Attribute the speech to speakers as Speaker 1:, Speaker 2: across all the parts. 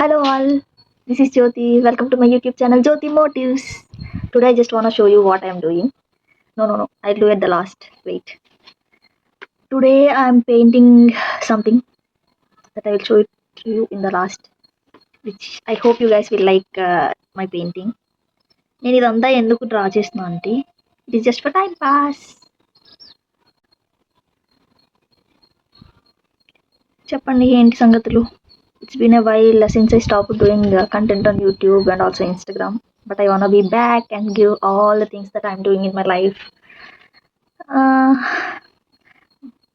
Speaker 1: Hello all, this is Jyoti. Welcome to my YouTube channel Jyoti Motives. Today I just want to show you what I am doing. No, I'll do it the last. Wait. Today I am painting something that I will show it to you in the last, which I hope you guys will like my painting. నేను ఇదంతా ఎందుకు draw చేస్తున్నా అంటే it is just for time pass. చెప్పండి ఏంటి సంగతులు. It's been a while since I stopped doing content on YouTube and also Instagram, but I wanna be back and give all the things that I'm doing in my life.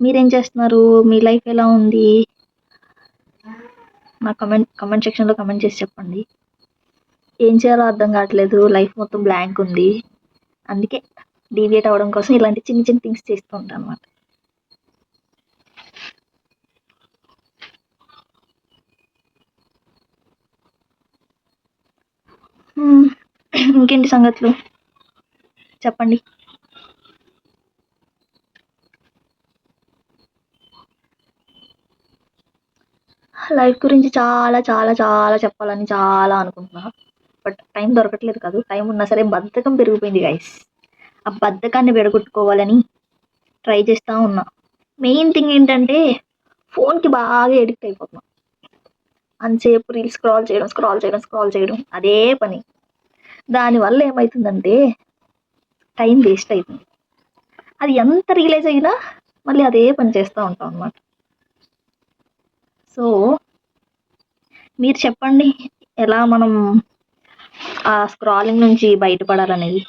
Speaker 1: మీరేం చేస్తున్నారు, మీ life ఎలా ఉంది, నా comment సెక్షన్లో comment చేసి చెప్పండి. ఏం చేయాలో అర్థం కావట్లేదు, లైఫ్ మొత్తం బ్లాంక్ ఉంది. అందుకే డీవియేట్ అవ్వడం కోసం ఇలాంటి చిన్న చిన్న థింగ్స్ చేస్తూ ఉంటాను అనమాట. ఇంకేంటి సంగతులు చెప్పండి. లైఫ్ గురించి చాలా చాలా చాలా చెప్పాలని చాలా అనుకుంటున్నా, బట్ టైం దొరకట్లేదు కాదు. టైం ఉన్నా సరే బద్ధకం పెరిగిపోయింది గైస్. ఆ బద్ధకాన్ని విడగొట్టుకోవాలని ట్రై చేస్తూ ఉన్నా. మెయిన్ థింగ్ ఏంటంటే ఫోన్కి బాగా ఎడిక్ట్ అయిపోతున్నా. అంతసేపు రీల్స్ స్క్రాల్ చేయడం అదే పని. దానివల్ల ఏమవుతుందంటే టైం వేస్ట్ అవుతుంది. అది ఎంత రియలైజ్ అయినా మళ్ళీ అదే పని చేస్తూ ఉంటాం అనమాట. సో మీరు చెప్పండి, ఎలా మనం ఆ స్క్రాలింగ్ నుంచి బయటపడాలనేది.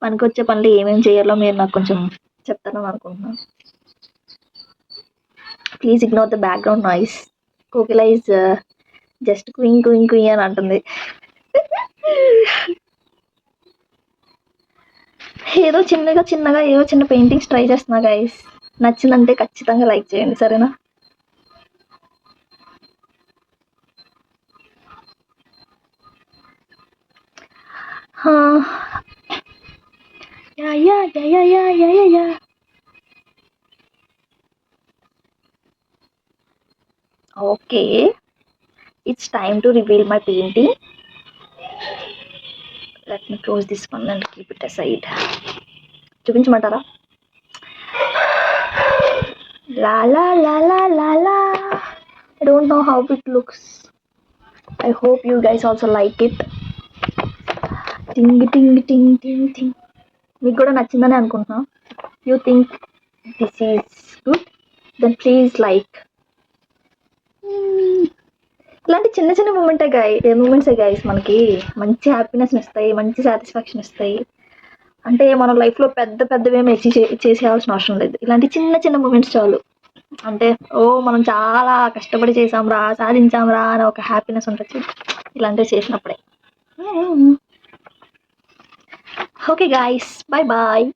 Speaker 1: పనికొచ్చే పనులు ఏమేమి చేయాలో మీరు నాకు కొంచెం చెప్తారని అనుకుంటున్నాను. Please ignore the background noise. కోకిల ఈజ్ జస్ట్ క్వింగ్ క్వింగ్ క్వింగ్ అని అంటుంది. ఏదో చిన్నగా ఏవో చిన్న పెయింటింగ్స్ ట్రై చేస్తున్నా గైస్. నచ్చిందంటే ఖచ్చితంగా లైక్ చేయండి, సరేనా? Yeah. Okay, it's time to reveal my painting. Let me close this one and keep it aside. చూపించమంటారా? La. I don't know how it looks. I hope you guys also like it. Ting. మీకు కూడా నచ్చిందని అనుకుంటున్నా. You think this is good? Then please like. ఇలాంటి చిన్న మూమెంట్సే guys మనకి మంచి happiness ఇస్తాయి, మంచి సాటిస్ఫాక్షన్ ఇస్తాయి. అంటే మన లైఫ్లో పెద్దవేమి అచీవ్ చేసేయాల్సిన అవసరం లేదు. ఇలాంటి చిన్న మూమెంట్స్ చాలు. అంటే మనం చాలా కష్టపడి చేసాంరా, సాధించాంరా అని ఒక హ్యాపీనెస్ ఉంటుంది ఇలాంటివి చేసినప్పుడే. Okay guys, bye.